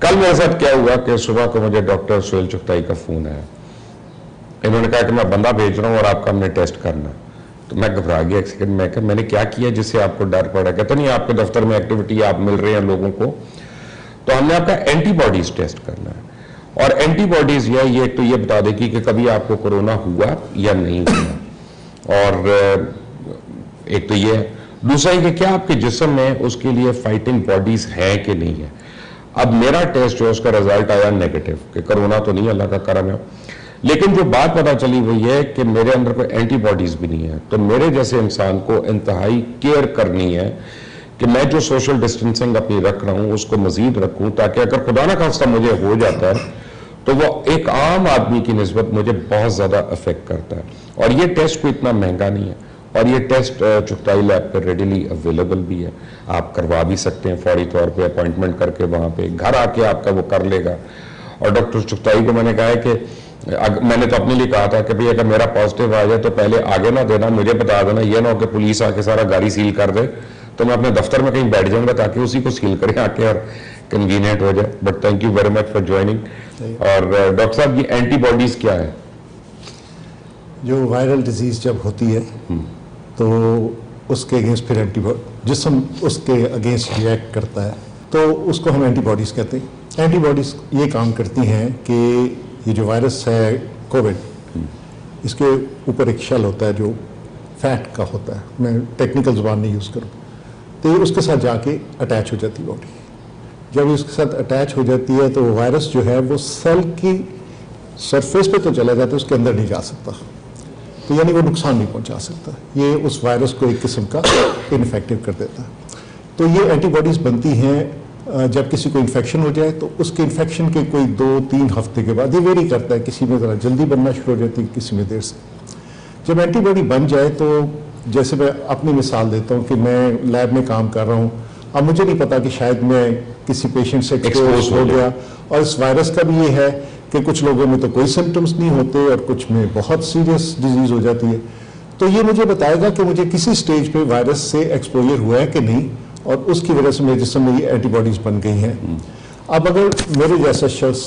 کل میرے ساتھ کیا ہوا کہ صبح کو مجھے ڈاکٹر سہیل چغتائی کا فون آیا. انہوں نے کہا کہ میں بندہ بھیج رہا ہوں اور آپ کا ہم نے ٹیسٹ کرنا. تو میں گھبرا گیا ایک سیکنڈ. میں کہا میں نے کیا کیا جس سے آپ کو ڈر پڑا؟ کہتا نہیں آپ کے دفتر میں ایکٹیویٹی آپ مل رہے ہیں لوگوں کو تو ہم نے آپ کا اینٹی باڈیز ٹیسٹ کرنا ہے. اور اینٹی باڈیز یہ ایک تو یہ بتا دے گی کہ کبھی آپ کو کورونا ہوا یا نہیں ہوا. اور ایک تو یہ دوسرا یہ کہ کیا آپ کے جسم میں اس کے لیے فائٹنگ باڈیز ہے کہ نہیں ہے. اب میرا ٹیسٹ جو اس کا رزلٹ آیا نیگیٹو کہ کرونا تو نہیں, اللہ کا کرم ہے. لیکن جو بات پتا چلی وہ یہ کہ میرے اندر کوئی اینٹی باڈیز بھی نہیں ہے. تو میرے جیسے انسان کو انتہائی کیئر کرنی ہے کہ میں جو سوشل ڈسٹینسنگ اپنی رکھ رہا ہوں اس کو مزید رکھوں تاکہ اگر خدا نہ خواستہ مجھے ہو جاتا ہے تو وہ ایک عام آدمی کی نسبت مجھے بہت زیادہ افیکٹ کرتا ہے. اور یہ ٹیسٹ کوئی اتنا مہنگا نہیں ہے اور یہ ٹیسٹ چغتائی لیب پہ ریڈیلی اویلیبل بھی ہے. آپ کروا بھی سکتے ہیں فوری طور پہ اپوائنٹمنٹ کر کے, وہاں پہ گھر آ کے آپ کا وہ کر لے گا. اور ڈاکٹر چغتائی کو میں نے کہا ہے کہ میں نے تو اپنے لیے کہا تھا کہ بھئی اگر میرا پازیٹیو آ جائے تو پہلے آگے نہ دینا, مجھے بتا دینا. یہ نہ ہو کہ پولیس آ کے سارا گاڑی سیل کر دے تو میں اپنے دفتر میں کہیں بیٹھ جاؤں گا تاکہ اسی کو سیل کریں آ کے اور کنوینئنٹ ہو جائے. But thank you very much for joining. اور ڈاکٹر صاحب یہ اینٹی باڈیز کیا ہے؟ جو وائرل ڈیزیز جب ہوتی ہے تو اس کے اگینسٹ پھر جسم اس کے اگینسٹ ریئیکٹ کرتا ہے تو اس کو ہم اینٹی باڈیز کہتے ہیں. اینٹی باڈیز یہ کام کرتی ہیں کہ یہ جو وائرس ہے کووڈ, اس کے اوپر ایک شیل ہوتا ہے جو فیٹ کا ہوتا ہے, میں ٹیکنیکل زبان نہیں یوز کروں, تو یہ اس کے ساتھ جا کے اٹیچ ہو جاتی باڈی. جب اس کے ساتھ اٹیچ ہو جاتی ہے تو وائرس جو ہے وہ سیل کی سرفیس پہ تو چلا جاتا ہے, اس کے اندر نہیں جا سکتا, تو یعنی وہ نقصان نہیں پہنچا سکتا. یہ اس وائرس کو ایک قسم کا انفیکٹو کر دیتا ہے. تو یہ اینٹی باڈیز بنتی ہیں جب کسی کو انفیکشن ہو جائے تو اس کے انفیکشن کے کوئی 2-3 ہفتے کے بعد, یہ ویری کرتا ہے, کسی میں ذرا جلدی بننا شروع ہو جاتی ہے, کسی میں دیر سے. جب اینٹی باڈی بن جائے تو جیسے میں اپنی مثال دیتا ہوں کہ میں لیب میں کام کر رہا ہوں, اب مجھے نہیں پتا کہ شاید میں کسی پیشنٹ سے ایکسپوز ہو گیا. اور اس وائرس کا بھی یہ ہے کہ کچھ لوگوں میں تو کوئی سمٹمز نہیں ہوتے اور کچھ میں بہت سیریس ڈیزیز ہو جاتی ہے. تو یہ مجھے بتائے گا کہ مجھے کسی سٹیج پہ وائرس سے ایکسپوجر ہوا ہے کہ نہیں, اور اس کی وجہ سے میرے جسم میں یہ اینٹی باڈیز بن گئی ہیں. اب اگر میرے جیسا شخص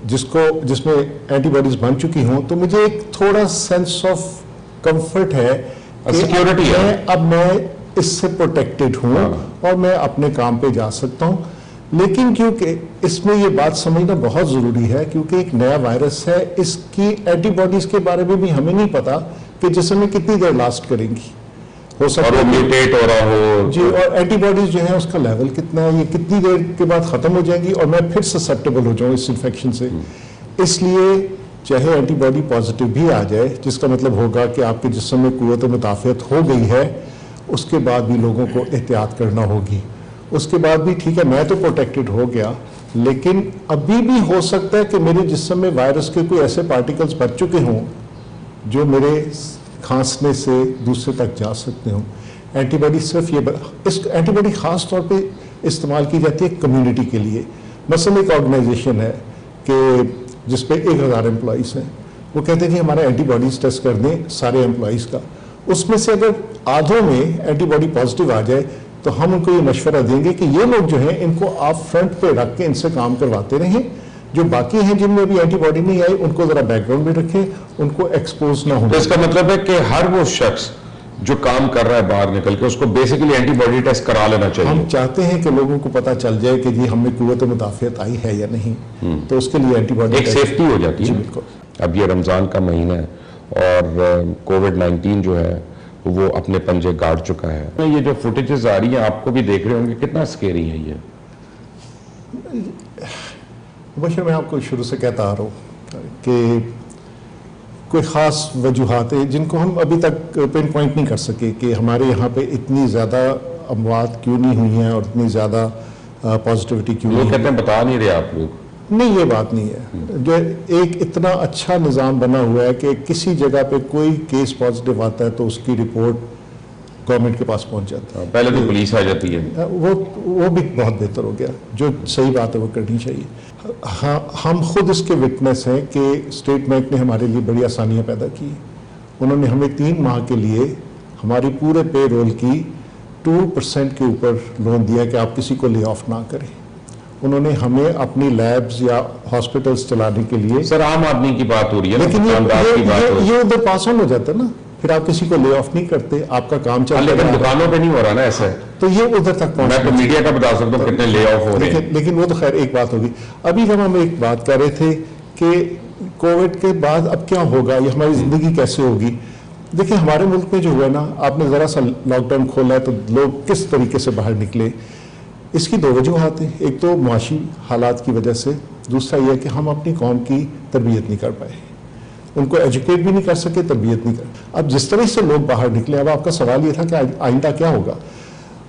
جس میں اینٹی باڈیز بن چکی ہوں تو مجھے ایک تھوڑا سینس آف کمفرٹ ہے کہ اب میں اس سے پروٹیکٹڈ ہوں اور میں اپنے کام پہ جا سکتا ہوں. لیکن کیونکہ اس میں یہ بات سمجھنا بہت ضروری ہے کیونکہ ایک نیا وائرس ہے, اس کی اینٹی باڈیز کے بارے میں بھی ہمیں نہیں پتا کہ جسم میں کتنی دیر لاسٹ کریں گی, ہو سکتا ہے میوٹیٹ ہو رہا ہو جی, اور اینٹی باڈیز جو ہیں اس کا لیول کتنا ہے, یہ کتنی دیر کے بعد ختم ہو جائیں گی اور میں پھر سسپٹیبل ہو جاؤں اس انفیکشن سے. اس لیے چاہے اینٹی باڈی پازیٹیو بھی آ جائے, جس کا مطلب ہوگا کہ آپ کے جسم میں قوت مدافعت ہو گئی ہے, اس کے بعد بھی لوگوں کو احتیاط کرنا ہوگی. اس کے بعد بھی ٹھیک ہے میں تو پروٹیکٹڈ ہو گیا, لیکن ابھی بھی ہو سکتا ہے کہ میرے جسم میں وائرس کے کوئی ایسے پارٹیکلز بچ چکے ہوں جو میرے کھانسنے سے دوسرے تک جا سکتے ہوں. اینٹی باڈی صرف اس اینٹی باڈی خاص طور پہ استعمال کی جاتی ہے کمیونٹی کے لیے. مثلا ایک آرگنائزیشن ہے کہ جس پہ 1000 امپلائیز ہیں, وہ کہتے ہیں کہ ہمارا اینٹی باڈیز ٹیسٹ کر دیں سارے امپلائیز کا, اس میں سے اگر آدھوں میں اینٹی باڈی پازیٹیو آ جائے تو ہم ان کو یہ مشورہ دیں گے کہ یہ لوگ جو ہیں ان کو آپ فرنٹ پہ رکھ کے ان سے کام کرواتے رہیں, جو باقی ہیں جن میں ابھی اینٹی باڈی نہیں آئی ان کو ذرا بیک گراؤنڈ میں رکھیں, ان کو ایکسپوز نہ ہو. تو اس کا مطلب ہے کہ ہر وہ شخص جو کام کر رہا ہے باہر نکل کے اس کو بیسیکلی اینٹی باڈی ٹیسٹ کرا لینا چاہیے. ہم چاہتے ہیں کہ لوگوں کو پتہ چل جائے کہ جی ہم میں قوت مدافعت آئی ہے یا نہیں, تو اس کے لیے اینٹی باڈی ایک سیفٹی ہو جاتی ہے. بالکل. اب یہ رمضان کا مہینہ ہے اور کووڈ-19 جو ہے وہ اپنے پنجے گاڑ چکا ہے. یہ جو فوٹیجز آ رہی ہیں آپ کو بھی دیکھ رہے ہوں گے, کتنا سکیری ہے یہ. بشر میں آپ کو شروع سے کہتا آ رہا ہوں کہ کوئی خاص وجوہات ہیں جن کو ہم ابھی تک پن پوائنٹ نہیں کر سکے کہ ہمارے یہاں پہ اتنی زیادہ اموات کیوں نہیں ہوئی ہیں اور اتنی زیادہ پازیٹیوٹی کیوں نہیں. لوگ کہتے ہیں بتا نہیں رہے آپ لوگ. نہیں, یہ بات نہیں ہے. جو ایک اتنا اچھا نظام بنا ہوا ہے کہ کسی جگہ پہ کوئی کیس پازیٹیو آتا ہے تو اس کی رپورٹ گورنمنٹ کے پاس پہنچ جاتا ہے. پہلے تو پولیس آ جاتی ہے. وہ بھی بہت بہتر ہو گیا, جو صحیح بات ہے وہ کرنی چاہیے. ہاں, ہم خود اس کے وٹنس ہیں کہ اسٹیٹ بینک نے ہمارے لیے بڑی آسانیاں پیدا کی. انہوں نے ہمیں 3 ماہ کے لیے ہماری پورے پے رول کی 2% کے اوپر لون دیا کہ آپ کسی کو لے آف نہ کریں. انہوں نے ہمیں اپنی لیبز یا ہاسپٹلس چلانے کے لیے، سر عام آدمی کی بات ہو رہی ہے، لیکن دکاندار کی بات ہو رہی ہے، یہ ادھر پاس آن ہو جاتا ہے نا، پھر آپ کسی کو لے آف نہیں کرتے، آپ کا کام چل رہا ہے، لیکن دکانوں پہ نہیں ہو رہا نا ایسا ہے، تو یہ ادھر تک میں تو میڈیا کا بتا سکتا ہوں کتنے لے آف ہو رہے ہیں. لیکن وہ تو خیر ایک بات ہوگی. ابھی جب ہم ایک بات کر رہے تھے کہ کووڈ کے بعد اب کیا ہوگا، یہ ہماری زندگی کیسے ہوگی. دیکھیں ہمارے ملک میں جو ہوا نا، آپ نے ذرا سا لاک ڈاؤن کھولا ہے تو لوگ کس طریقے سے باہر نکلے. اس کی دو وجوہات ہیں، ایک تو معاشی حالات کی وجہ سے، دوسرا یہ ہے کہ ہم اپنی قوم کی تربیت نہیں کر پائے، ان کو ایجوکیٹ بھی نہیں کر سکے، تربیت نہیں کر. اب جس طرح سے لوگ باہر نکلے، اب آپ کا سوال یہ تھا کہ آئندہ کیا ہوگا.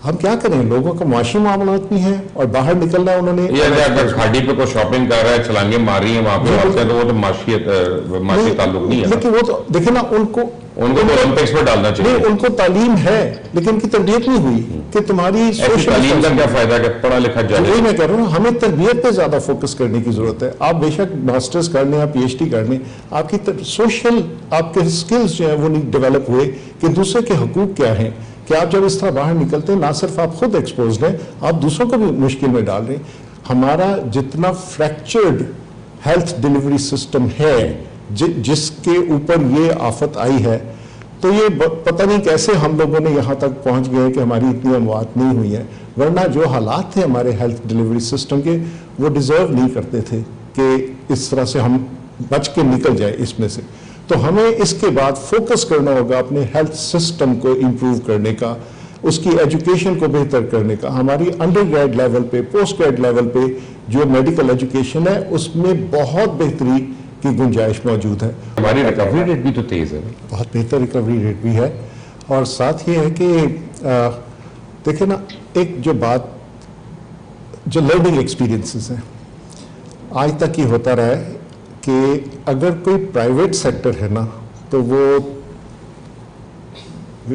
ہم کیا کریں، لوگوں کا معاشی معاملات بھی ہیں اور باہر نکلنا ہے انہوں نے. یہ اگر کھاڑی پہ کوئی شاپنگ کر رہا ہے، چھلانگیں مار رہی ہیں وہاں پہ، تو وہ تو معاشی تعلق نہیں ہے. لیکن وہ تو دیکھیں نا، ان کو تو اولمپکس پہ ڈالنا چاہیے. ان کو تعلیم ہے لیکن ان کی تربیت نہیں ہوئی کہ تمہاری ایسی تعلیم کا کیا فائدہ کہ پڑھا لکھا جائے. وہی میں کہہ رہا ہوں، ہمیں تربیت پہ زیادہ فوکس کرنے کی ضرورت ہے. آپ بے شک ماسٹرز کر لیں، آپ پی ایچ ڈی کر لیں، آپ کی سوشل آپ کے سکلز جو ہیں وہ نہیں ڈیولپ ہوئے کہ دوسرے کے حقوق کیا ہیں، کہ آپ جب اس طرح باہر نکلتے ہیں نہ صرف آپ خود ایکسپوزڈ ہیں، آپ دوسروں کو بھی مشکل میں ڈال رہے ہیں. ہمارا جتنا فریکچرڈ ہیلتھ ڈیلیوری سسٹم ہے، جس کے اوپر یہ آفت آئی ہے، تو یہ پتہ نہیں کیسے ہم لوگوں نے یہاں تک پہنچ گئے کہ ہماری اتنی اموات نہیں ہوئی ہیں. ورنہ جو حالات تھے ہمارے ہیلتھ ڈیلیوری سسٹم کے، وہ ڈیزرو نہیں کرتے تھے کہ اس طرح سے ہم بچ کے نکل جائے اس میں سے. تو ہمیں اس کے بعد فوکس کرنا ہوگا اپنے ہیلتھ سسٹم کو امپروو کرنے کا، اس کی ایجوکیشن کو بہتر کرنے کا. ہماری انڈر گریڈ لیول پہ، پوسٹ گریڈ لیول پہ جو میڈیکل ایجوکیشن ہے، اس میں بہت بہتری کی گنجائش موجود ہے. ہماری ریکوری ریٹ بھی تو تیز ہے، بہت بہتر ریکوری ریٹ بھی ہے. اور ساتھ یہ ہے کہ دیکھیں نا، ایک جو بات جو لرننگ ایکسپیرینسز ہیں، آج تک یہ ہوتا رہا ہے کہ اگر کوئی پرائیویٹ سیکٹر ہے نا، تو وہ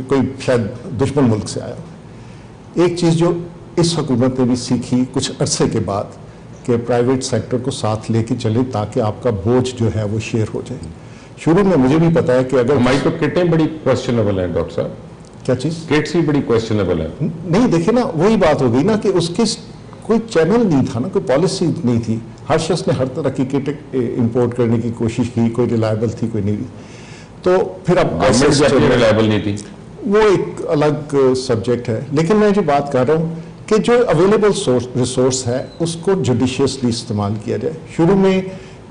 کوئی شاید دشمن ملک سے آیا. ایک چیز جو اس حکومت نے بھی سیکھی کچھ عرصے کے بعد، کہ پرائیویٹ سیکٹر کو ساتھ لے کے چلیں تاکہ آپ کا بوجھ جو ہے وہ شیئر ہو جائے. شروع میں مجھے بھی پتا ہے کہ اگر ہماری تو کٹیں بڑی کوشچنیبل ہیں ڈاکٹر صاحب. کیا چیز کٹس ہی بڑی کوشچنیبل ہے. نہیں، دیکھیں نا، وہی بات ہو گئی نا کہ اس کے کوئی چینل نہیں تھا نا، کوئی پالیسی نہیں تھی. ہر شخص نے ہر طرح کی کٹ امپورٹ کرنے کی کوشش کی، کوئی ریلائبل تھی کوئی نہیں تھی. تو پھر اب ریلائبل نہیں تھی، وہ ایک الگ سبجیکٹ ہے. لیکن میں جو بات کر رہا ہوں کہ جو اویلیبل ریسورس ہے اس کو جوڈیشیسلی استعمال کیا جائے. شروع میں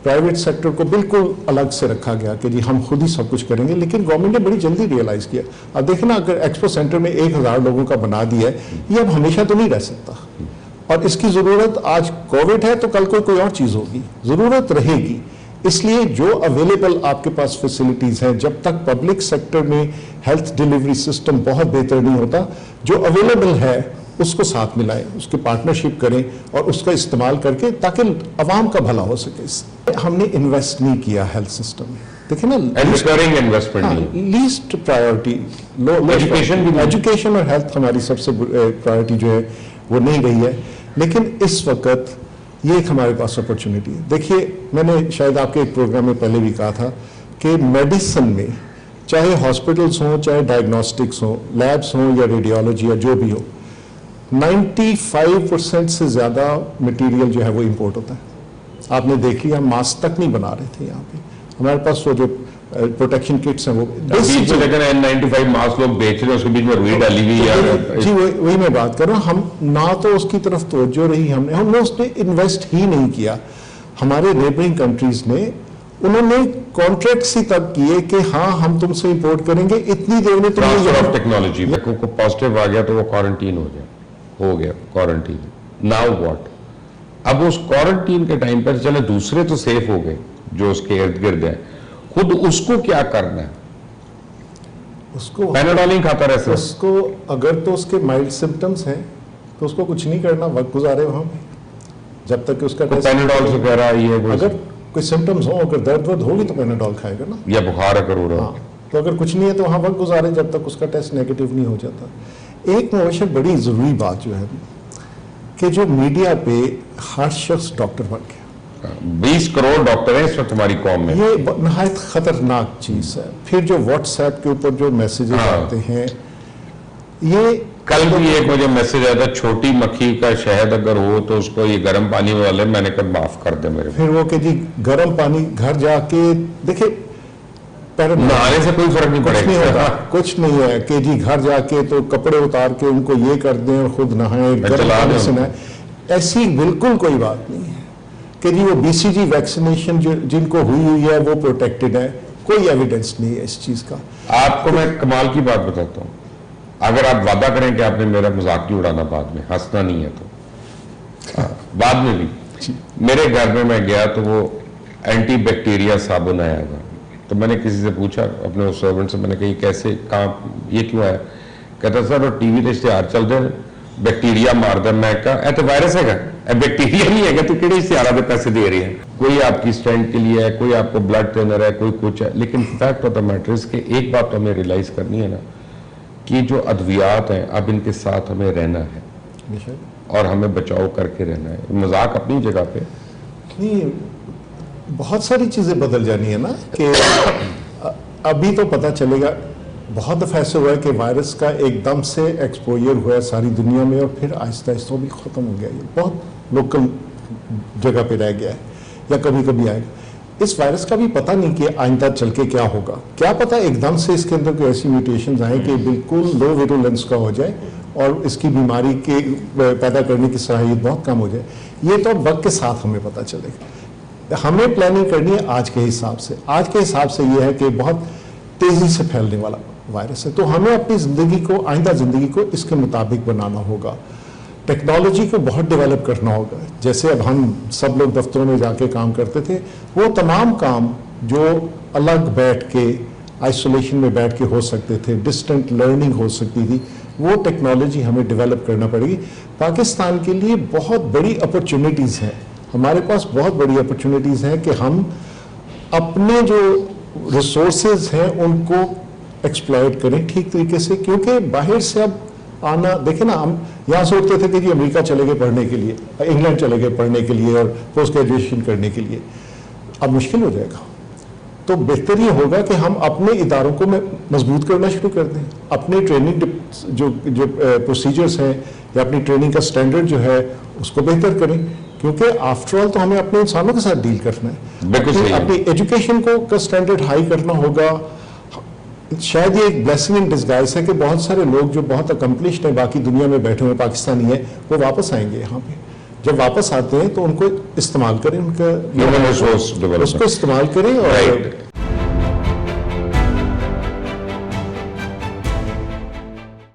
پرائیویٹ سیکٹر کو بالکل الگ سے رکھا گیا کہ جی ہم خود ہی سب کچھ کریں گے، لیکن گورنمنٹ نے بڑی جلدی ریئلائز کیا. اب دیکھیں نا، اگر ایکسپو سینٹر میں 1000 لوگوں کا بنا دیا ہے، یہ اب ہمیشہ تو نہیں رہ سکتا، اور اس کی ضرورت آج کووڈ ہے تو کل کوئی اور چیز ہوگی، ضرورت رہے گی. اس لیے جو اویلیبل آپ کے پاس فیسلٹیز ہیں، جب تک پبلک سیکٹر میں ہیلتھ ڈیلیوری سسٹم بہت بہتر نہیں ہوتا، جو اویلیبل ہے اس کو ساتھ ملائیں، اس کے پارٹنرشپ کریں اور اس کا استعمال کر کے تاکہ عوام کا بھلا ہو سکے. ہم نے انویسٹ نہیں کیا ہیلتھ سسٹم میں. دیکھیں نا، لیسٹ پرائیورٹی ایجوکیشن اور ہیلتھ ہماری سب سے پرائیورٹی جو ہے وہ نہیں رہی ہے. لیکن اس وقت یہ ایک ہمارے پاس اپرچونٹی ہے. دیکھیے، میں نے شاید آپ کے ایک پروگرام میں پہلے بھی کہا تھا کہ میڈیسن میں چاہے ہاسپٹلس ہوں، چاہے ڈائگنوسٹکس ہوں، لیبس ہوں یا ریڈیولوجی یا جو بھی ہو، 95% سے زیادہ مٹیریل جو ہے وہ امپورٹ ہوتا ہے. آپ نے دیکھ لیا، ہم ماسک تک نہیں بنا رہے تھے یہاں پہ. ہمارے پاس وہ جو پروٹیکشن کٹس ہیں وہ N95 ماسک لوگ بیچ رہے ہیں، اس کے بیچ میں روئی ڈالی ہوئی ہے. جی وہی میں بات کر رہا ہوں. ہم نہ تو اس کی طرف توجہ رہی، ہم نے اس پہ انویسٹ ہی نہیں کیا. ہمارے نیبرنگ کنٹریز نے انہوں نے کانٹریکٹس ہی تک کیے کہ ہاں ہم تم سے امپورٹ کریں گے اتنی دیر میں. ٹرانسفر آف ٹیکنالوجی کو پازیٹیو آ گیا تو وہ کوارنٹین ہو گیا کوارنٹین. Now what? اب اس کوارنٹین کے ٹائم پر چلے دوسرے تو سیف ہو گئے جو اس کے ارد گرد ہیں، خود اس کو کیا کرنا ہے؟ اس کو پیناڈول نہیں کھاتا رہتا. اس کو اگر تو اس کے مائلڈ سمپٹمز ہیں تو اس کو کچھ نہیں کرنا، وقت گزارے وہاں پہ جب تک کہ اس کا پیناڈول سے کہہ رہا ہے یہ اگر کوئی سمپٹمز ہوں، اگر درد ورد ہوگی تو پیناڈول کھائے گا نا، یا بخار اگر ہو رہا ہے تو اگر کچھ نہیں ہے تو وہاں وقت گزارے جب تک اس کا ٹیسٹ نیگیٹو نہیں ہو جاتا. ایک موشر بڑی ضروری بات جو ہے کہ جو میڈیا پہ ہر شخص ڈاکٹر بن گیا، 20 کروڑ ڈاکٹر ہیں اس وقت ہماری قوم میں، یہ نہایت خطرناک چیز ہے. پھر جو واٹس ایپ کے اوپر جو میسیجز آتے ہیں، یہ کل بھی ایک مجھے میسج آیا تھا چھوٹی مکھی کا شہد اگر ہو تو اس کو یہ گرم پانی والے میں نے کہا معاف کر دے میرے پھر وہ کہ جی گرم پانی گھر جا کے دیکھیں نہانے سے کوئی فرق نہیں پڑے گا. کچھ نہیں ہے کہ جی گھر جا کے تو کپڑے اتار کے ان کو یہ کر دیں اور خود نہائیں گرم پانی سے نہائیں. ایسی بالکل کوئی بات نہیں ہے کہ جی وہ بی سی جی ویکسینیشن جن کو ہوئی ہے وہ پروٹیکٹڈ ہے. کوئی ایویڈنس نہیں ہے اس چیز کا. آپ کو میں کمال کی بات بتاتا ہوں, اگر آپ وعدہ کریں کہ آپ نے میرا مذاق نہیں اڑانا بعد میں, ہنسنا نہیں ہے تو بعد میں بھی میرے گھر میں گیا تو وہ اینٹی بیکٹیریا صابن آیا تھا, تو میں نے کسی سے پوچھا اپنے سرونٹ سے, میں نے کہا یہ کیسے کہاں یہ کیوں آیا؟ کہتا سر وہ ٹی وی تے اشتہار چل دے بیکٹیریا مار دیں. میں کہا اے تو وائرس ہے گا, اے بیکٹیریا نہیں ہے گا, تو کہڑے اشتہارات دے پیسے دے رہی ہیں؟ کوئی آپ کی اسٹینٹ کے لیے ہے, کوئی آپ کو بلڈ ٹینر ہے, کوئی کچھ ہے. لیکن فیکٹ آف دا میٹر اس کے ایک بات تو ہمیں ریلائز کرنی ہے نا کہ جو ادویات ہیں اب ان کے ساتھ ہمیں رہنا ہے اور ہمیں بچاؤ کر کے رہنا ہے. مذاق اپنی جگہ پہ نہیں, بہت ساری چیزیں بدل جانی ہے نا کہ ابھی تو پتہ چلے گا. بہت دفعہ ایسے ہوا ہے کہ وائرس کا ایک دم سے ایکسپوجر ہوا ہے ساری دنیا میں اور پھر آہستہ آہستہ بھی ختم ہو گیا. یہ بہت لوکل جگہ پہ رہ گیا ہے یا کبھی کبھی آئے گا. اس وائرس کا بھی پتہ نہیں کہ آئندہ چل کے کیا ہوگا. کیا پتہ ایک دم سے اس کے اندر کوئی ایسی میوٹیشنز آئیں کہ بالکل لو ویرولنس کا ہو جائے اور اس کی بیماری کے پیدا کرنے کی صلاحیت بہت کم ہو جائے. یہ تو وقت کے ساتھ ہمیں پتہ چلے گا. ہمیں پلاننگ کرنی ہے آج کے حساب سے. آج کے حساب سے یہ ہے کہ بہت تیزی سے پھیلنے والا وائرس ہے, تو ہمیں اپنی زندگی کو, آئندہ زندگی کو اس کے مطابق بنانا ہوگا. ٹیکنالوجی کو بہت ڈیولپ کرنا ہوگا. جیسے اب ہم سب لوگ دفتروں میں جا کے کام کرتے تھے, وہ تمام کام جو الگ بیٹھ کے آئسولیشن میں بیٹھ کے ہو سکتے تھے, ڈسٹنٹ لرننگ ہو سکتی تھی, وہ ٹیکنالوجی ہمیں ڈیولپ کرنا پڑے گی. پاکستان کے لیے بہت بڑی اپرچونٹیز ہیں, ہمارے پاس بہت بڑی اپرچونٹیز ہیں کہ ہم اپنے جو ریسورسز ہیں ان کو ایکسپلائٹ کریں ٹھیک طریقے سے. کیونکہ باہر سے اب آنا, دیکھیں نا, ہم یہاں سوچتے تھے کہ جی امریکہ چلے گئے پڑھنے کے لیے, انگلینڈ چلے گئے پڑھنے کے لیے اور پوسٹ گریجویشن کرنے کے لیے. اب مشکل ہو جائے گا. تو بہتر یہ ہوگا کہ ہم اپنے اداروں کو مضبوط کرنا شروع کر دیں. اپنے ٹریننگ جو پروسیجرز ہیں یا اپنی ٹریننگ کا سٹینڈرڈ جو ہے اس کو بہتر کریں. کیونکہ آفٹر آل تو ہمیں اپنے انسانوں کے ساتھ ڈیل کرنا ہے. اپنی ایجوکیشن کا سٹینڈرڈ ہائی کرنا ہوگا. شاید یہ ایک بلیسنگ ان ڈسگائز ہے کہ بہت سارے لوگ جو بہت اکمپلشڈ ہیں باقی دنیا میں بیٹھے ہوئے پاکستانی ہیں, وہ واپس آئیں گے یہاں پہ. جب واپس آتے ہیں تو ان کو استعمال کریں, ان کا اس کو استعمال کریں اور